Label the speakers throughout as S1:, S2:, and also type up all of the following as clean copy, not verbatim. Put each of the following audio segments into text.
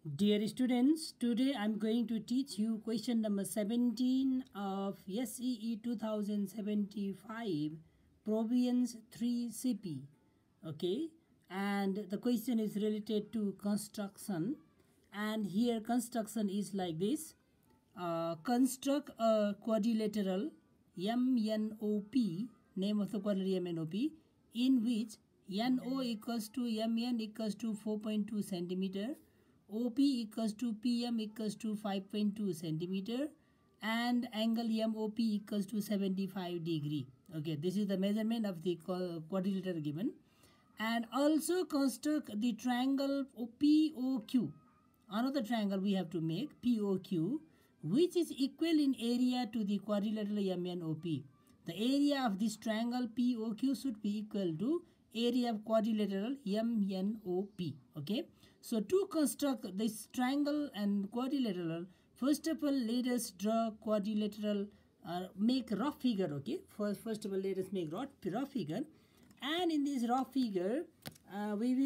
S1: Dear students, today I'm going to teach you question number 17 of SEE 2075 Province 3 CP. Okay, and the question is related to construction, and here construction is like this. Construct a quadrilateral MNOP, name of the quadrilateral MNOP, in which NO equals to MN equals to 4.2 centimeter, OP equals to PM equals to 5.2 centimeter, and angle MOP equals to 75 degree. Okay, this is the measurement of the quadrilateral given. And also construct the triangle POQ. Another triangle we have to make, POQ, which is equal in area to the quadrilateral MNOP. The area of this triangle POQ should be equal to area of quadrilateral MNOP. Okay, so to construct this triangle and quadrilateral, first of all let us draw quadrilateral, make rough figure. Okay, first of all let us make rough figure, and in this rough figure we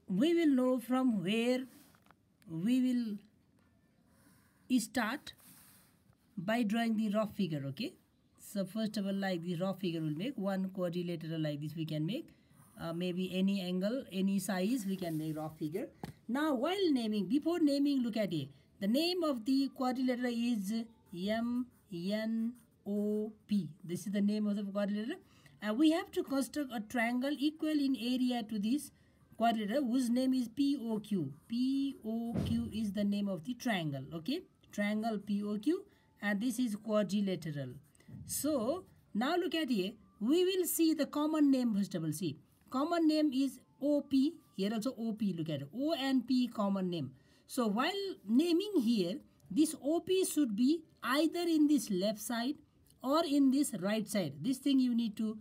S1: will know from where we will start by drawing the rough figure. Okay, so first of all, like the rough figure will make one quadrilateral like this. We can make maybe any angle, any size, we can make rough figure. Now while naming, before naming, look at it. The name of the quadrilateral is MNOP. This is the name of the quadrilateral, and we have to construct a triangle equal in area to this quadrilateral whose name is POQ. POQ is the name of the triangle. Okay, triangle POQ, and this is quadrilateral. So now look at here, we will see the common name. First of all, see, common name is OP. Here also OP, look at it, O and P common name. So while naming here, this OP should be either in this left side or in this right side. This thing you need to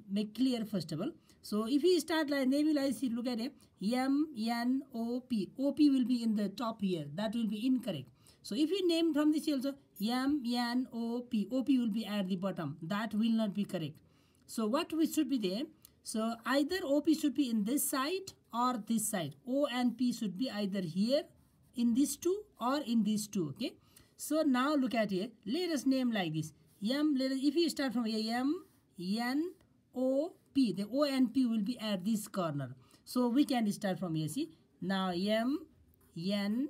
S1: make clear first of all. So if we start like naming, like see, look at it, MNOP. OP will be in the top here. That will be incorrect. So if we name from this also MNOP, OP will be at the bottom. That will not be correct. So what we should be there? So either OP should be in this side or this side. O and P should be either here in these two or in these two. Okay. So now look at here. Let us name like this. If you start from here, MNOP, the O and P will be at this corner. So we can start from here. See, now MNOP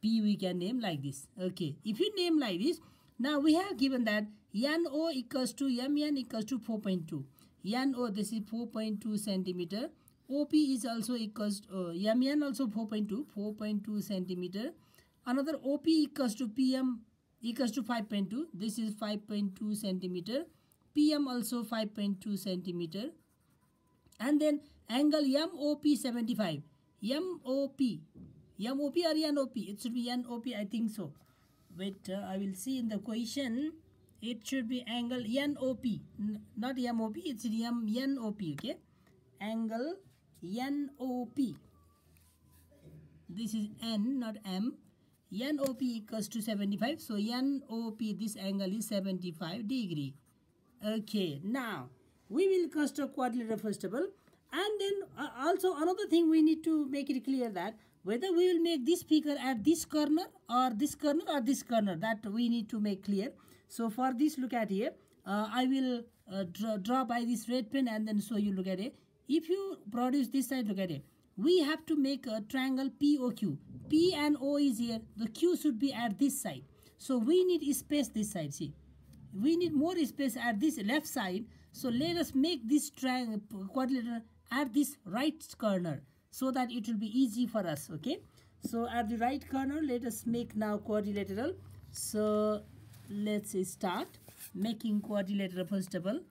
S1: we can name like this. Okay, if you name like this, now we have given that NO equals to MN equals to 4.2. NO, this is 4.2 centimeter. OP is also equals to MN also 4.2 centimeter. Another OP equals to PM equals to 5.2. This is 5.2 centimeter. PM also 5.2 centimeter. And then angle MOP 75. MOP or NOP? It should be NOP, I think so. Wait, I will see in the question. It should be angle NOP, not MOP. It's NOP. Okay, angle NOP. This is N, not M. NOP equals to 75. So NOP, this angle is 75 degree. Okay, now we will construct quadrilateral first of all, and then also another thing we need to make it clear that whether we will make this figure at this corner or this corner or this corner, that we need to make clear. So for this, look at here, I will draw by this red pen and then show you. Look at it. If you produce this side, look at it. We have to make a triangle POQ. P and O is here. The Q should be at this side. So we need space this side. See, we need more space at this left side. So let us make this triangle quadrilateral at this right corner, so that it will be easy for us. Okay, so at the right corner, let us make now quadrilateral. So let's start making quadrilateral first of all.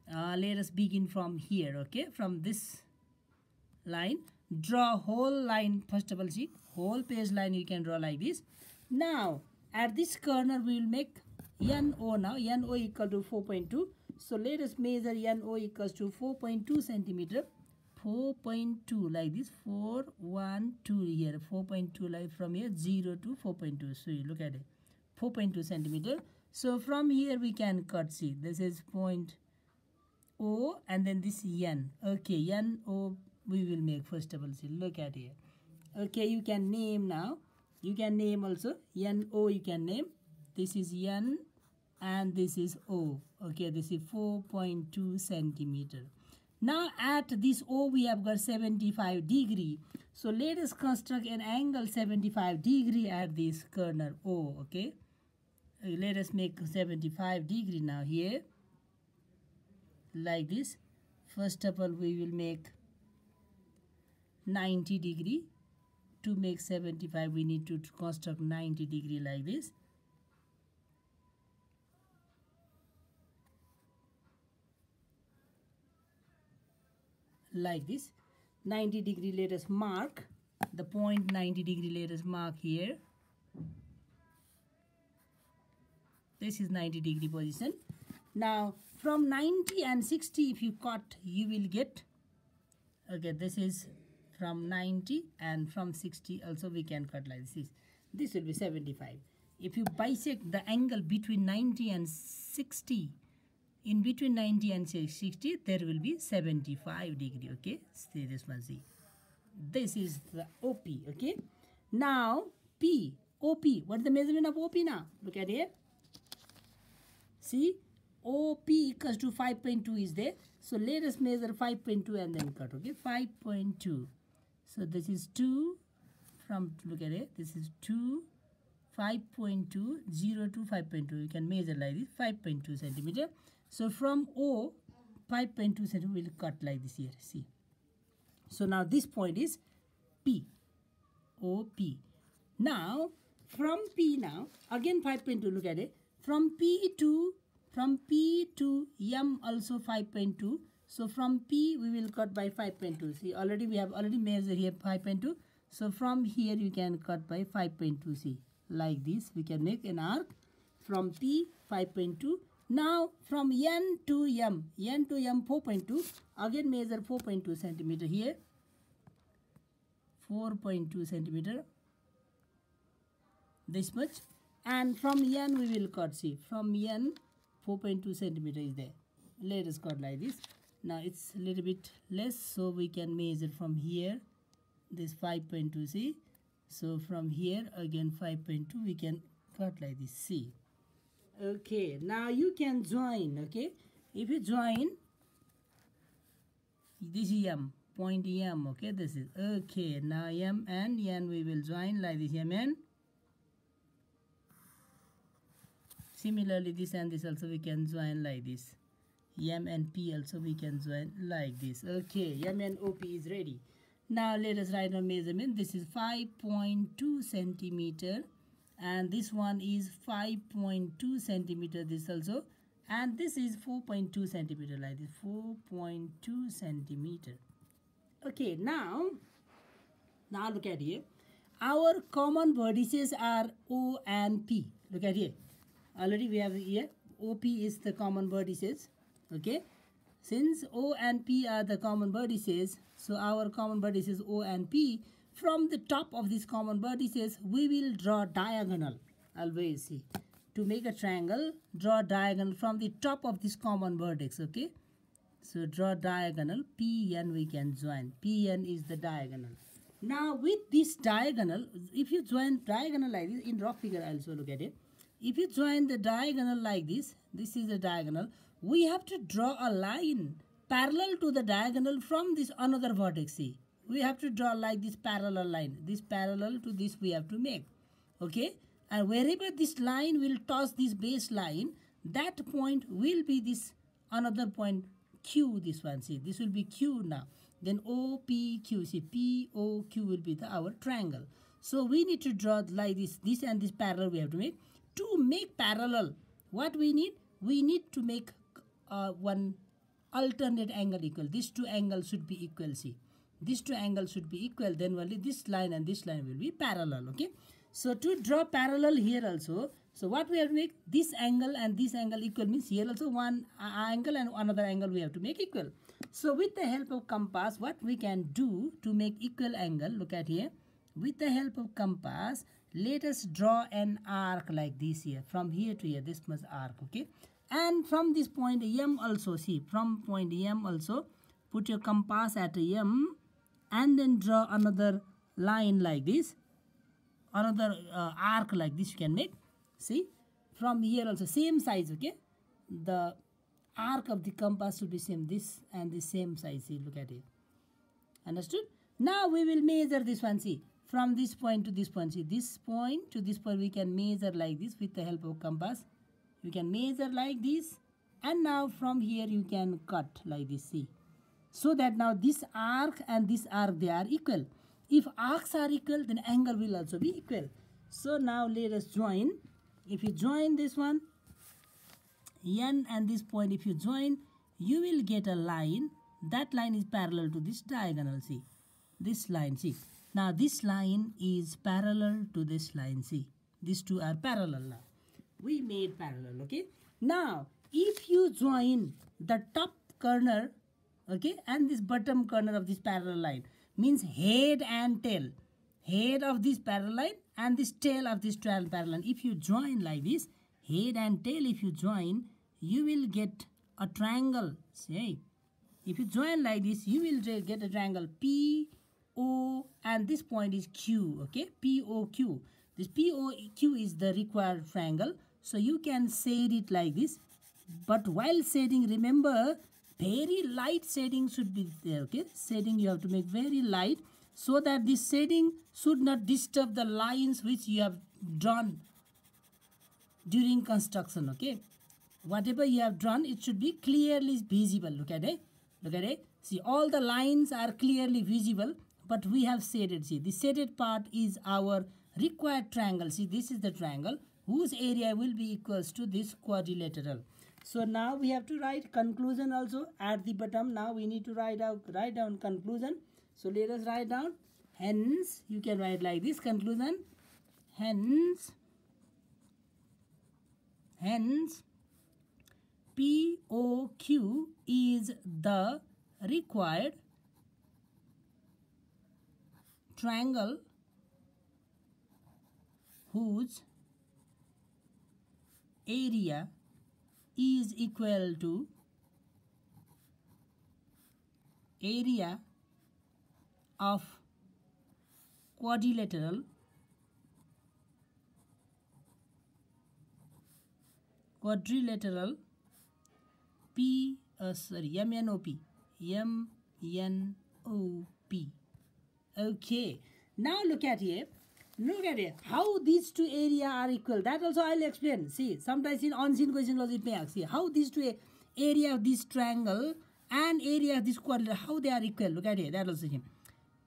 S1: Let us begin from here. Okay, from this line, draw whole line first of all. See, whole page line you can draw like this. Now at this corner we will make NO. Now NO equal to 4.2. So let us measure NO equals to 4.2 centimeter. 4.2 like this, 412 here, 4.2 like from here 0 to 4.2. So you look at it, 4.2 centimeter. So from here we can cut. See, this is point O and then this N. Okay, N O we will make first of all. See, look at here. Okay, you can name now. You can name also NO. You can name. This is N and this is O. Okay, this is 4.2 centimeter. Now at this O we have got 75 degree. So let us construct an angle 75 degree at this corner O. Okay, let us make 75 degree now here, like this. First of all we will make 90 degree. To make 75 we need to construct 90 degree like this. Like this. 90 degree, let us mark the point 90 degree, let us mark here. This is 90 degree position. Now from 90 and 60 if you cut you will get, okay, this is from 90 and from 60 also we can cut like this. This will be 75. If you bisect the angle between 90 and 60, in between 90 and 60 there will be 75 degree. Okay, see this one, see, this is the OP. Okay, now P, OP, what is the measurement of OP now? Look at here, see, OP equals to 5.2 is there. So let us measure 5.2 and then cut. Okay, 5.2. So this is 2 from, look at it, this is 2, 5.2, 0 to 5.2. You can measure like this, 5.2 centimeter. So from O, 5.2 centimeter will cut like this here, see. So now this point is P, OP. Now from P now, again 5.2, look at it. From P to M also 5.2. So from P we will cut by 5.2. See, already we have already measured here 5.2. So from here you can cut by 5.2. See, like this we can make an arc from P 5.2. Now from N to M 4.2. Again measure 4.2 centimeter here. 4.2 centimeter. This much. And from N we will cut. See, from N 4.2 centimeter is there. Let us cut like this. Now it's a little bit less, so we can measure from here this 5.2. See, so from here again 5.2 we can cut like this. See, okay, now you can join. Okay, if you join this is M, point M. Okay, this is okay. Now M and N we will join like this, M and similarly this and this also we can join like this. M and P also we can join like this. Okay, M and OP is ready. Now let us write a measurement. This is 5.2 centimeter and this one is 5.2 centimeter, this also, and this is 4.2 centimeter like this, 4.2 centimeter. Okay, now look at here. Our common vertices are O and P. Look at here. Already we have here OP is the common vertices. Okay, since O and P are the common vertices, so our common vertices O and P, from the top of these common vertices we will draw diagonal. Always see, to make a triangle, draw diagonal from the top of this common vertex. Okay, so draw diagonal, PN we can join. PN is the diagonal. Now with this diagonal, if you join diagonal like this, in rough figure also look at it. If you join the diagonal like this, this is the diagonal. We have to draw a line parallel to the diagonal from this another vertex. See, we have to draw like this parallel line. This parallel to this we have to make. Okay, and wherever this line will touch this base line, that point will be this another point Q. This one, see, this will be Q now. Then OPQ. See, POQ will be our triangle. So we need to draw like this. This and this parallel we have to make. To make parallel, what we need? We need to make one alternate angle equal. These two angles should be equal. See, these two angles should be equal. Then only this line and this line will be parallel. Okay. So to draw parallel here also, so what we have to make? This angle and this angle equal means here also one angle and another angle we have to make equal. So with the help of compass, what we can do to make equal angle? Look at here. With the help of compass, let us draw an arc like this here. From here to here, this much arc. Okay. And from this point M also, see, from point M also, put your compass at M and then draw another line like this, another arc like this you can make. See, from here also same size, okay? The arc of the compass should be same, this and the same size. See, look at it. Understood? Now we will measure this one. See, from this point to this point. See, this point to this point we can measure like this with the help of compass. You can measure like this, and now from here you can cut like this. See, so that now this arc and this arc, they are equal. If arcs are equal, then angle will also be equal. So now let us join. If you join this one, N and this point, if you join, you will get a line. That line is parallel to this diagonal. See, this line. See, now this line is parallel to this line. See, these two are parallel now. We made parallel, okay? Now, if you join the top corner, okay, and this bottom corner of this parallel line, means head and tail. Head of this parallel line and this tail of this parallel line. If you join like this, head and tail, if you join, you will get a triangle. See, if you join like this, you will get a triangle P, O, and this point is Q, okay? P, O, Q. This P, O, Q is the required triangle. So you can shade it like this. But while shading, remember, very light shading should be there, okay? Shading you have to make very light so that this shading should not disturb the lines which you have drawn during construction, okay? Whatever you have drawn, it should be clearly visible. Look at it. Look at it. See, all the lines are clearly visible, but we have shaded. See, the shaded part is our required triangle. See, this is the triangle whose area will be equals to this quadrilateral. So now we have to write conclusion also at the bottom. Now we need to write down conclusion. So let us write down. Hence, you can write like this, conclusion. Hence, POQ is the required triangle whose area is equal to area of quadrilateral MNOP. Okay, now look at here. Look at it. How these two areas are equal. That also I'll explain. See, sometimes in on-scene question also it may ask. See, how these two area of this triangle and area of this quadrilateral, how they are equal. Look at it. That also same.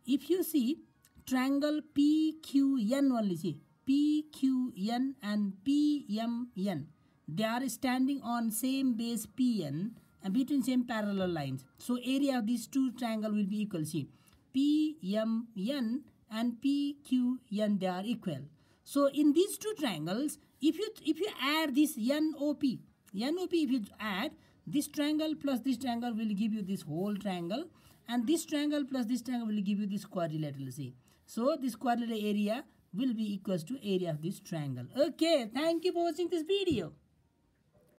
S1: If you see triangle PQN only, see, PQN and PMN, they are standing on same base PN and between same parallel lines. So area of these two triangle will be equal. See, PMN and PQN, they are equal. So in these two triangles, if you add this NOP, if you add this triangle plus this triangle will give you this whole triangle, and this triangle plus this triangle will give you this quadrilateral. See, so this quadrilateral area will be equals to area of this triangle. Okay, thank you for watching this video.